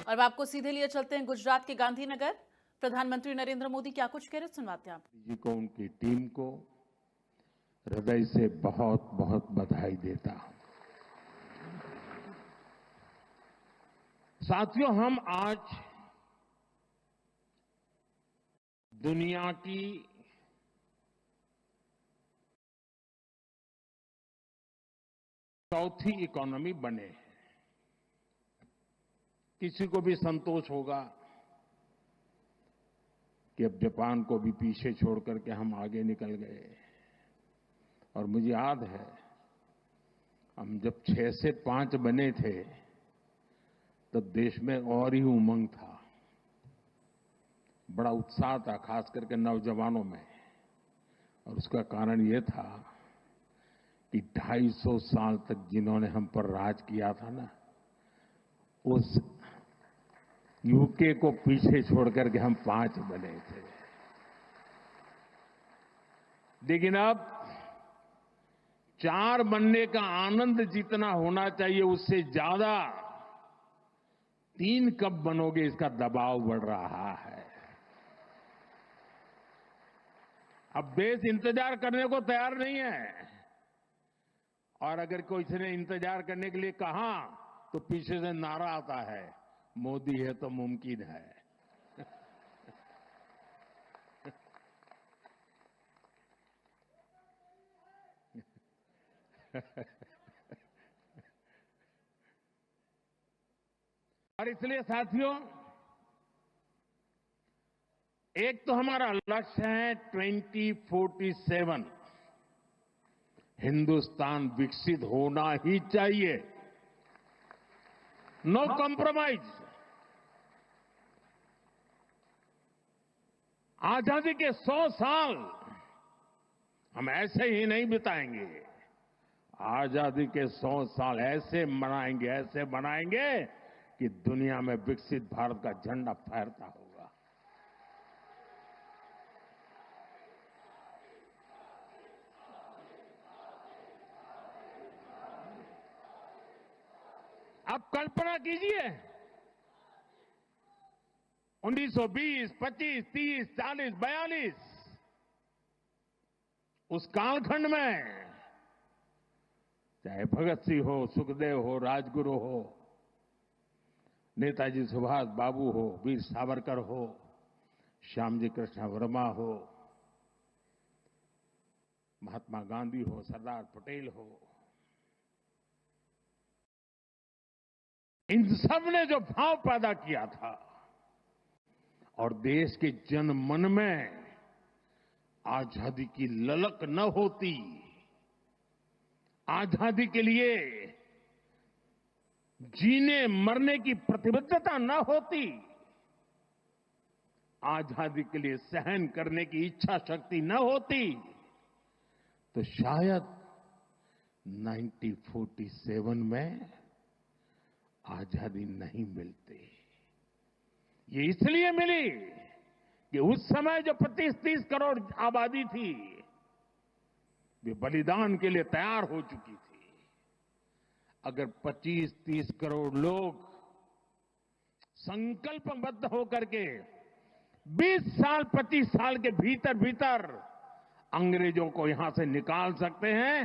और अब आपको सीधे लिए चलते हैं गुजरात के गांधीनगर। प्रधानमंत्री नरेंद्र मोदी क्या कुछ कह रहे सुनवाते हैं आप। जी को, उनकी टीम को हृदय से बहुत बहुत बधाई देता हूं। साथियों, हम आज दुनिया की चौथी इकोनॉमी बने हैं। किसी को भी संतोष होगा कि अब जापान को भी पीछे छोड़ करके हम आगे निकल गए। और मुझे याद है, हम जब 6 से 5 बने थे तब देश में और ही उमंग था, बड़ा उत्साह था, खास करके नौजवानों में। और उसका कारण ये था कि 250 साल तक जिन्होंने हम पर राज किया था ना, उस यूके को पीछे छोड़ करके हम 5 बने थे। लेकिन अब 4 बनने का आनंद जितना होना चाहिए उससे ज्यादा 3 कब बनोगे इसका दबाव बढ़ रहा है। अब देश इंतजार करने को तैयार नहीं है, और अगर कोई ने इंतजार करने के लिए कहा तो पीछे से नारा आता है, मोदी है तो मुमकिन है। और इसलिए साथियों, एक तो हमारा लक्ष्य है 2047 हिंदुस्तान विकसित होना ही चाहिए, नो कॉम्प्रोमाइज। आजादी के 100 साल हम ऐसे ही नहीं बिताएंगे। आजादी के 100 साल ऐसे मनाएंगे कि दुनिया में विकसित भारत का झंडा फहरता होगा। आप कल्पना कीजिए, 1920, 25, 30, 40, 42 उस कालखंड में चाहे भगत सिंह हो, सुखदेव हो, राजगुरु हो, नेताजी सुभाष बाबू हो, वीर सावरकर हो, श्यामजी कृष्ण वर्मा हो, महात्मा गांधी हो, सरदार पटेल हो, इन सब ने जो भाव पैदा किया था और देश के जन मन में आजादी की ललक न होती, आजादी के लिए जीने मरने की प्रतिबद्धता न होती, आजादी के लिए सहन करने की इच्छा शक्ति न होती, तो शायद 1947 में आजादी नहीं मिलती। ये इसलिए मिली कि उस समय जो 25-30 करोड़ आबादी थी, वे बलिदान के लिए तैयार हो चुकी थी। अगर 25-30 करोड़ लोग संकल्पबद्ध होकर के 20 साल 25 साल के भीतर अंग्रेजों को यहां से निकाल सकते हैं,